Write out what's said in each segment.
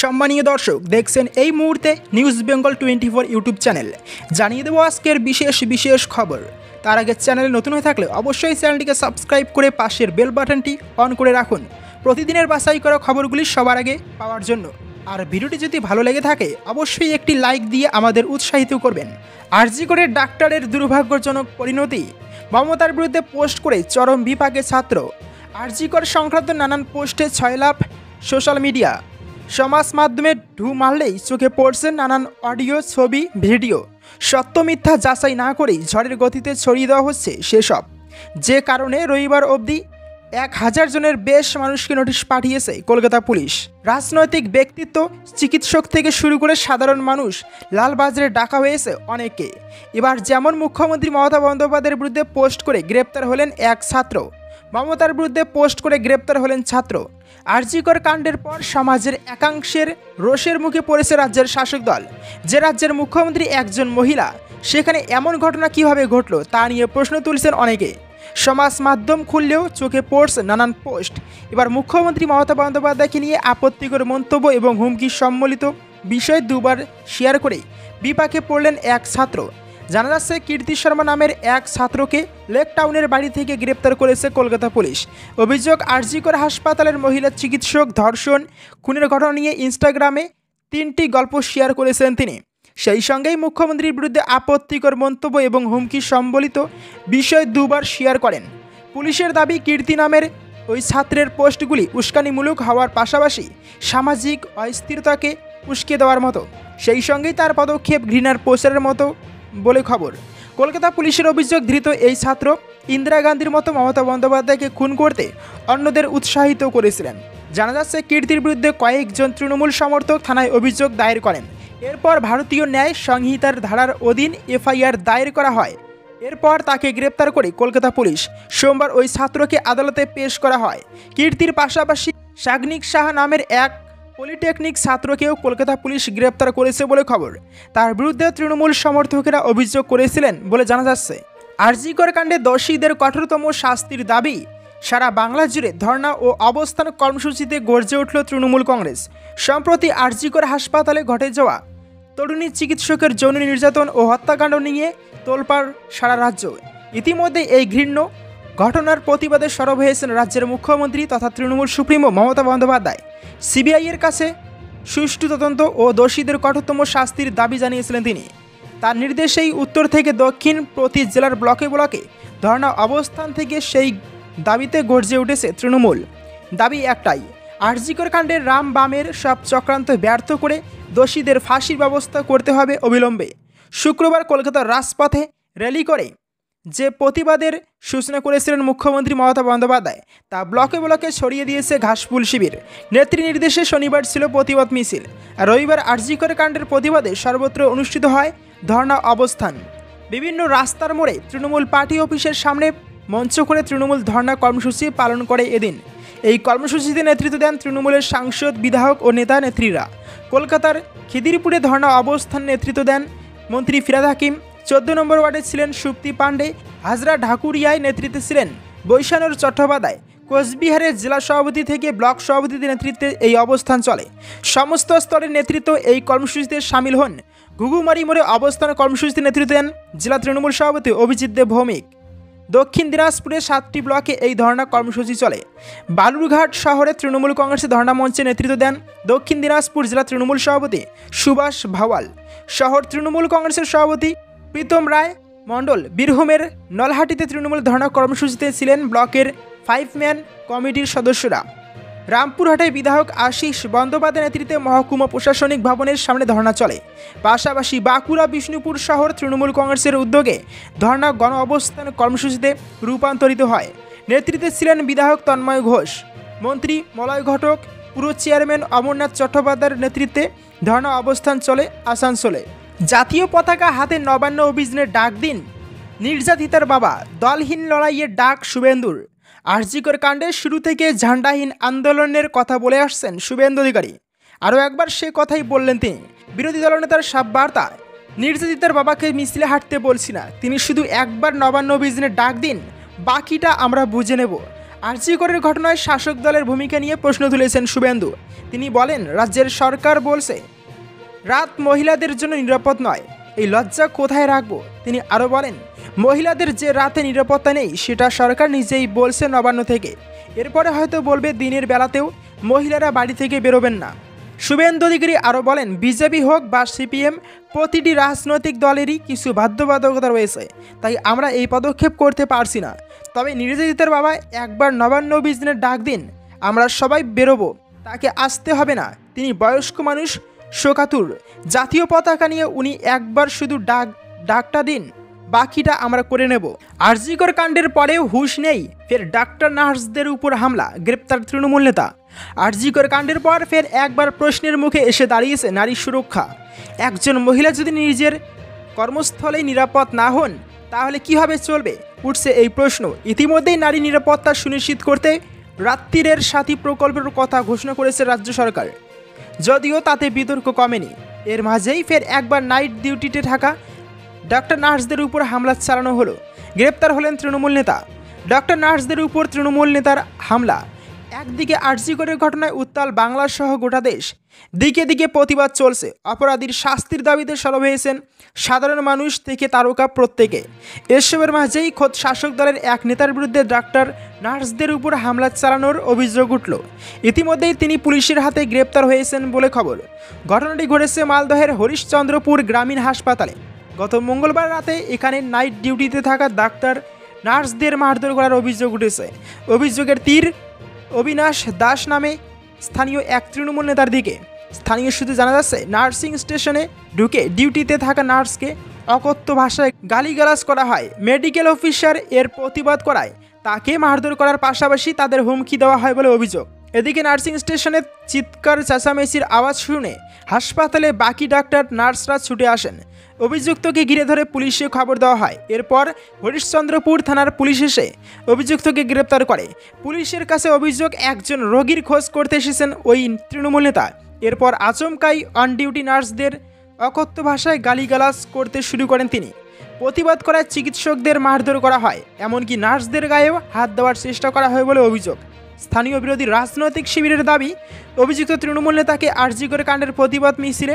সম্মানীয় দর্শক, দেখছেন এই মুহূর্তে নিউজ বেঙ্গল 24 ইউটিউব চ্যানেল। জানিয়ে দেবো আজকের বিশেষ খবর। তার আগে চ্যানেলে নতুন হয়ে থাকলে অবশ্যই চ্যানেলটিকে সাবস্ক্রাইব করে পাশের বেল বাটনটি অন করে রাখুন প্রতিদিনের বাছাই করা খবরগুলি সবার আগে পাওয়ার জন্য। আর ভিডিওটি যদি ভালো লেগে থাকে অবশ্যই একটি লাইক দিয়ে আমাদের উৎসাহিত করবেন। আরজি করে ডাক্তারের দুর্ভাগ্যজনক পরিণতি, মমতার বিরুদ্ধে পোস্ট করে চরম বিপাকে ছাত্র। আরজি কর সংক্রান্ত নানান পোস্টে 6 লাখ সোশ্যাল মিডিয়া, সমাজ মাধ্যমে ঢু মারলেই চোখে পড়ছে নানান অডিও, ছবি, ভিডিও। সত্য মিথ্যা যাচাই না করেই ঝড়ের গতিতে ছড়িয়ে দেওয়া হচ্ছে সেসব, যে কারণে রবিবার অবধি 1000 জনের বেশ মানুষকে নোটিশ পাঠিয়েছে কলকাতা পুলিশ। রাজনৈতিক ব্যক্তিত্ব, চিকিৎসক থেকে শুরু করে সাধারণ মানুষ লালবাজারে ডাকা হয়েছে অনেকে। এবার যেমন মুখ্যমন্ত্রী মমতা বন্দ্যোপাধ্যায়ের বিরুদ্ধে পোস্ট করে গ্রেপ্তার হলেন এক ছাত্র, মমতার বিরুদ্ধে পোস্ট করে গ্রেপ্তার হলেন ছাত্র। আরজি কর কাণ্ডের পর সমাজের একাংশের রোষের মুখে পড়েছে রাজ্যের শাসক দল। যে রাজ্যের মুখ্যমন্ত্রী একজন মহিলা, সেখানে এমন ঘটনা কিভাবে ঘটল তা নিয়ে প্রশ্ন তুলছেন অনেকে। সমাজ মাধ্যম খুললেও চোখে পড়ছে নানান পোস্ট। এবার মুখ্যমন্ত্রী মমতা বন্দ্যোপাধ্যায়কে নিয়ে আপত্তিকর মন্তব্য এবং হুমকি সম্বলিত বিষয় দুবার শেয়ার করে বিপাকে পড়লেন এক ছাত্র। জানা যাচ্ছে, কীর্তি শর্মা নামের এক ছাত্রকে লেক টাউনের বাড়ি থেকে গ্রেপ্তার করেছে কলকাতা পুলিশ। অভিযোগ, আরজি কর হাসপাতালের মহিলা চিকিৎসক ধর্ষণ, খুনের ঘটনা নিয়ে ইনস্টাগ্রামে 3টি গল্প শেয়ার করেছেন তিনি। সেই সঙ্গেই মুখ্যমন্ত্রীর বিরুদ্ধে আপত্তিকর মন্তব্য এবং হুমকি সম্বলিত বিষয় দুবার শেয়ার করেন। পুলিশের দাবি, কীর্তি নামের ওই ছাত্রের পোস্টগুলি উস্কানিমূলক হওয়ার পাশাপাশি সামাজিক অস্থিরতাকে উস্কে দেওয়ার মতো, সেই সঙ্গেই তার পদক্ষেপ ঘৃণার প্রচারের মতো বলে খবর। কলকাতা পুলিশের অভিযোগ, ধৃত এই ছাত্র ইন্দিরা গান্ধীর মতো মমতা বন্দ্যোপাধ্যায়কে খুন করতে অন্যদের উৎসাহিত করেছিলেন। জানা যাচ্ছে, কীর্তির বিরুদ্ধে কয়েকজন তৃণমূল সমর্থক থানায় অভিযোগ দায়ের করেন। এরপর ভারতীয় ন্যায় সংহিতার ধারার অধীন এফআইআর দায়ের করা হয়। এরপর তাকে গ্রেপ্তার করে কলকাতা পুলিশ। সোমবার ওই ছাত্রকে আদালতে পেশ করা হয়। কীর্তির পাশাপাশি সাগনিক সাহা নামের এক পলিটেকনিক ছাত্রকেও কলকাতা পুলিশ গ্রেপ্তার করেছে বলে খবর। তার বিরুদ্ধে তৃণমূল সমর্থকেরা অভিযোগ করেছিলেন বলে জানা যাচ্ছে। আরজি কর কাণ্ডে দোষীদের কঠোরতম শাস্তির দাবি সারা বাংলা জুড়ে ধর্ণা ও অবস্থান কর্মসূচিতে গর্জে উঠল তৃণমূল কংগ্রেস। সম্প্রতি আরজি কর হাসপাতালে ঘটে যাওয়া তরুণী চিকিৎসকের যৌন নির্যাতন ও হত্যাকাণ্ড নিয়ে তোলপাড় সারা রাজ্য। ইতিমধ্যে এই ঘৃণ্য ঘটনার প্রতিবাদে সরব হয়েছেন রাজ্যের মুখ্যমন্ত্রী তথা তৃণমূল সুপ্রিমো মমতা বন্দ্যোপাধ্যায়। সিবিআইয়ের কাছে সুষ্ঠু তদন্ত ও দোষীদের কঠোরতম শাস্তির দাবি জানিয়েছিলেন তিনি। তার নির্দেশেই উত্তর থেকে দক্ষিণ প্রতি জেলার ব্লকে ব্লকে ধর্ণা অবস্থান থেকে সেই দাবিতে গর্জে উঠেছে তৃণমূল। দাবি একটাই, আরজি কর কাণ্ডের রাম বামের সব চক্রান্ত ব্যর্থ করে দোষীদের ফাঁসির ব্যবস্থা করতে হবে অবিলম্বে। শুক্রবার কলকাতার রাজপথে র্যালি করে যে প্রতিবাদের সূচনা করেছিলেন মুখ্যমন্ত্রী মমতা বন্দ্যোপাধ্যায়, তা ব্লকে ব্লকে ছড়িয়ে দিয়েছে ঘাসফুল শিবির। নেত্রী নির্দেশে শনিবার ছিল প্রতিবাদ মিছিল। আর রবিবার আরজি কর কাণ্ডের প্রতিবাদে সর্বত্র অনুষ্ঠিত হয় ধর্ণা অবস্থান। বিভিন্ন রাস্তার মোড়ে তৃণমূল পার্টি অফিসের সামনে মঞ্চ করে তৃণমূল ধর্ণা কর্মসূচি পালন করে এদিন। এই কর্মসূচিতে নেতৃত্ব দেন তৃণমূলের সাংসদ, বিধায়ক ও নেতা নেত্রীরা। কলকাতার খিদিরপুরে ধর্ণা অবস্থান নেতৃত্ব দেন মন্ত্রী ফিরহাদ হাকিম। 14 নম্বর ওয়ার্ডে ছিলেন সুপ্তি পাণ্ডে। হাজরা ঢাকুরিয়ায় নেতৃত্বে ছিলেন বৈশানুর চট্টোপাধ্যায়। কোচবিহারের জেলা সভাপতি থেকে ব্লক সভাপতিদের নেতৃত্বে এই অবস্থান চলে। সমস্ত স্তরের নেতৃত্ব এই কর্মসূচিতে সামিল হন। ঘুঘুমারি মোড়ে অবস্থান কর্মসূচিতে নেতৃত্ব দেন জেলা তৃণমূল সভাপতি অভিজিৎ দেব ভৌমিক। দক্ষিণ দিনাজপুরে 7টি ব্লকে এই ধর্ণা কর্মসূচি চলে। বালুরঘাট শহরে তৃণমূল কংগ্রেসের ধর্ণা মঞ্চে নেতৃত্ব দেন দক্ষিণ দিনাজপুর জেলা তৃণমূল সভাপতি সুভাষ ভাওয়াল। শহর তৃণমূল কংগ্রেসের সভাপতি প্রীতম রায় মণ্ডল। বীরভূমের নলহাটিতে তৃণমূল ধর্ণা কর্মসূচিতে ছিলেন ব্লকের 5 ম্যান কমিটির সদস্যরা। রামপুরহাটে বিধায়ক আশিস বন্দ্যোপাধ্যায়ের নেতৃত্বে মহকুমা প্রশাসনিক ভবনের সামনে ধর্ণা চলে। পাশাপাশি বাঁকুড়া, বিষ্ণুপুর শহর তৃণমূল কংগ্রেসের উদ্যোগে ধর্ণা গণ অবস্থান কর্মসূচিতে রূপান্তরিত হয়। নেতৃত্বে ছিলেন বিধায়ক তন্ময় ঘোষ, মন্ত্রী মলয় ঘটক। পুর চেয়ারম্যান অমরনাথ চট্টোপাধ্যায়ের নেতৃত্বে ধর্ণা অবস্থান চলে আসানসোলে। জাতীয় পতাকা হাতে নবান্ন অভিযানের ডাক দিন নির্যাতিতার বাবা, দলহীন লড়াইয়ের ডাক শুভেন্দুর। আরজি কর কাণ্ডের শুরু থেকে ঝান্ডাহীন আন্দোলনের কথা বলে আসছেন শুভেন্দু অধিকারী। আরও একবার সে কথাই বললেন তিনি। বিরোধী দলনেতার সব বার্তা, নির্যাতিতার বাবাকে মিছিলে হাঁটতে বলছি না, তিনি শুধু একবার নবান্ন অভিযানের ডাক দিন, বাকিটা আমরা বুঝে নেব। আরজি করের ঘটনায় শাসক দলের ভূমিকা নিয়ে প্রশ্ন তুলেছেন শুভেন্দু। তিনি বলেন, রাজ্যের সরকার বলছে রাত মহিলাদের জন্য নিরাপদ নয়, এই লজ্জা কোথায় রাখবো। তিনি আরও বলেন, মহিলাদের যে রাতে নিরাপত্তা নেই সেটা সরকার নিজেই বলছে নবান্ন থেকে, এরপরে হয়তো বলবে দিনের বেলাতেও মহিলারা বাড়ি থেকে বেরোবেন না। শুভেন্দু অধিকারী আরও বলেন, বিজেপি হোক বা সিপিএম, প্রতিটি রাজনৈতিক দলেরই কিছু বাধ্যবাধকতা রয়েছে, তাই আমরা এই পদক্ষেপ করতে পারছি না। তবে নির্যাতিতার বাবা একবার নবান্ন অভিযানের ডাক দিন, আমরা সবাই বেরোবো, তাকে আসতে হবে না। তিনি বয়স্ক মানুষ, শোকাতুর, জাতীয় পতাকা নিয়ে উনি একবার শুধু ডাকটা দিন, বাকিটা আমরা করে নেব। আরজিকর কাণ্ডের পরেও হুঁশ নেই, ফের ডাক্তার নার্সদের উপর হামলা, গ্রেপ্তার তৃণমূল নেতা। আরজিকর কাণ্ডের পর ফের একবার প্রশ্নের মুখে এসে দাঁড়িয়েছে নারী সুরক্ষা। একজন মহিলা যদি নিজের কর্মস্থলেই নিরাপদ না হন তাহলে কীভাবে চলবে, উঠছে এই প্রশ্ন। ইতিমধ্যেই নারী নিরাপত্তা সুনিশ্চিত করতে রাত্রিরের সাথী প্রকল্পের কথা ঘোষণা করেছে রাজ্য সরকার, যদিও তাতে বিতর্ক কমেনি। এর মাঝেই ফের একবার নাইট ডিউটিতে থাকা ডাক্তার নার্সদের উপর হামলা চালানো হলো, গ্রেপ্তার হলেন তৃণমূল নেতা। ডাক্তার নার্সদের উপর তৃণমূল নেতার হামলা, একদিকে আরজিকরের ঘটনায় উত্তাল বাংলা সহ গোটা দেশ, দিকে দিকে প্রতিবাদ চলছে। অপরাধীর শাস্তির দাবিতে সরব হয়েছেন সাধারণ মানুষ থেকে তারকা প্রত্যেকে। এসবের মাঝেই খোদ শাসক দলের এক নেতার বিরুদ্ধে ডাক্তার নার্সদের উপর হামলা চালানোর অভিযোগ উঠল। ইতিমধ্যেই তিনি পুলিশের হাতে গ্রেপ্তার হয়েছেন বলে খবর। ঘটনাটি ঘটেছে মালদহের হরিশ্চন্দ্রপুর গ্রামীণ হাসপাতালে। গত মঙ্গলবার রাতে এখানে নাইট ডিউটিতে থাকা ডাক্তার নার্সদের মারধর করার অভিযোগ উঠেছে। অভিযোগের তীর অবিনাশ দাস নামে স্থানীয় এক তৃণমূল নেতার দিকে। স্থানীয় সূত্রে জানা যাচ্ছে, নার্সিং স্টেশনে ঢুকে ডিউটিতে থাকা নার্সকে অকথ্য ভাষায় গালিগালাজ করা হয়। মেডিকেল অফিসার এর প্রতিবাদ করায় তাকে মারধর করার পাশাপাশি তাদের হুমকি দেওয়া হয় বলে অভিযোগ। এদিকে নার্সিং স্টেশনে চিৎকার চেঁচামেচির আওয়াজ শুনে হাসপাতালে বাকি ডাক্তার নার্সরা ছুটে আসেন। অভিযুক্তকে ঘিরে ধরে পুলিশে খবর দেওয়া হয়। এরপর হরিশ্চন্দ্রপুর থানার পুলিশ এসে অভিযুক্তকে গ্রেপ্তার করে। পুলিশের কাছে অভিযোগ, একজন রোগীর খোঁজ করতে এসেছেন ওই তৃণমূল নেতা। এরপর আচমকাই অন ডিউটি নার্সদের অকথ্য ভাষায় গালিগালাজ করতে শুরু করেন তিনি। প্রতিবাদ করায় চিকিৎসকদের মারধর করা হয়, এমনকি নার্সদের গায়েও হাত দেওয়ার চেষ্টা করা হয় বলে অভিযোগ। স্থানীয় বিরোধী রাজনৈতিক শিবিরের দাবি, অভিযুক্ত তৃণমূল নেতাকে আরজিকর কাণ্ডের প্রতিবাদ মিছিলে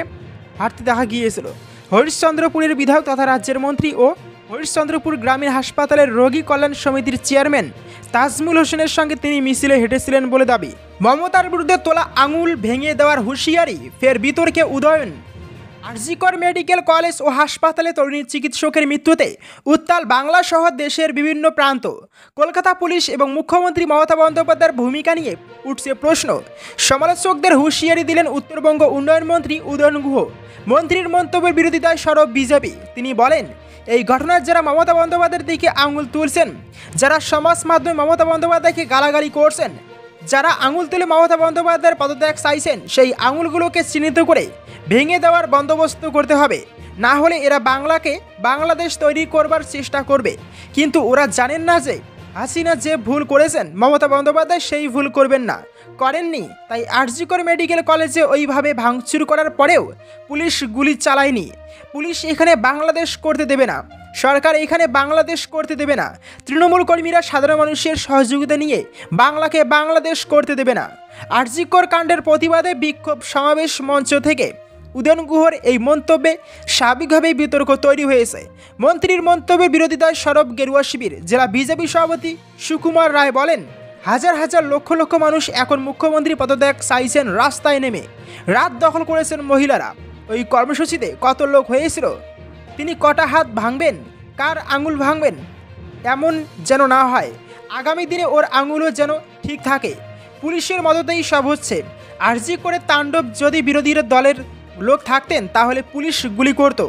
হাঁটতে দেখা গিয়েছিল। হরিশ্চন্দ্রপুরের বিধায়ক তথা রাজ্যের মন্ত্রী ও হরিশ্চন্দ্রপুর গ্রামীণ হাসপাতালের রোগী কল্যাণ সমিতির চেয়ারম্যান তাজমুল হোসেনের সঙ্গে তিনি মিছিলে হেঁটেছিলেন বলে দাবি। মমতার বিরুদ্ধে তোলা আঙুল ভেঙে দেওয়ার হুঁশিয়ারি, ফের বিতর্কে উদয়ন। আরজিকর মেডিকেল কলেজ ও হাসপাতালে তরুণী চিকিৎসকের মৃত্যুতে উত্তাল বাংলা সহ দেশের বিভিন্ন প্রান্ত। কলকাতা পুলিশ এবং মুখ্যমন্ত্রী মমতা বন্দ্যোপাধ্যায়ের ভূমিকা নিয়ে উঠছে প্রশ্ন। সমালোচকদের হুঁশিয়ারি দিলেন উত্তরবঙ্গ উন্নয়ন মন্ত্রী উদয়ন গুহ। মন্ত্রীর মন্তব্যের বিরোধিতায় সরব বিজেপি। তিনি বলেন, এই ঘটনার যারা মমতা বন্দ্যোপাধ্যায়ের দিকে আঙুল তুলছেন, যারা সমাজ মাধ্যমে মমতা বন্দ্যোপাধ্যায়কে গালাগালি করছেন, যারা আঙুল তুলে মমতা বন্দ্যোপাধ্যায়ের পদত্যাগ চাইছেন, সেই আঙুলগুলোকে চিহ্নিত করে ভেঙে দেওয়ার বন্দোবস্ত করতে হবে। না হলে এরা বাংলাকে বাংলাদেশ তৈরি করবার চেষ্টা করবে। কিন্তু ওরা জানেন না যে হাসিনা যে ভুল করেছেন মমতা বন্দ্যোপাধ্যায় সেই ভুল করবেন না, করেননি। তাই আরজিকর মেডিকেল কলেজে ওইভাবে ভাঙচুর করার পরেও পুলিশ গুলি চালায়নি। পুলিশ এখানে বাংলাদেশ করতে দেবে না, সরকার এখানে বাংলাদেশ করতে দেবে না। তৃণমূল কর্মীরা সাধারণ মানুষের সহযোগিতা নিয়ে বাংলাকে বাংলাদেশ করতে দেবে না। আরজিকর কাণ্ডের প্রতিবাদে বিক্ষোভ সমাবেশ মঞ্চ থেকে উদয়ন গুহর এই মন্তব্যে স্বাভাবিকভাবেই বিতর্ক তৈরি হয়েছে। মন্ত্রীর মন্তব্যের বিরোধিতায় সরব গেরুয়া শিবির। জেলা বিজেপি সভাপতি সুকুমার রায় বলেন, হাজার হাজার লক্ষ লক্ষ মানুষ এখন মুখ্যমন্ত্রী পদত্যাগ চাইছেন রাস্তায় নেমে। রাত দখল করেছেন মহিলারা। ওই কর্মসূচিতে কত লোক হয়েছিল, তিনি কটা হাত ভাঙবেন, কার আঙুল ভাঙবেন, এমন যেন না হয়। আগামী দিনে ওর আঙুলও যেন ঠিক থাকে। পুলিশের মদতেই সব হচ্ছে। আরজি করে তাণ্ডব, যদি বিরোধী দলের লোক থাকতেন তাহলে পুলিশ গুলি করত।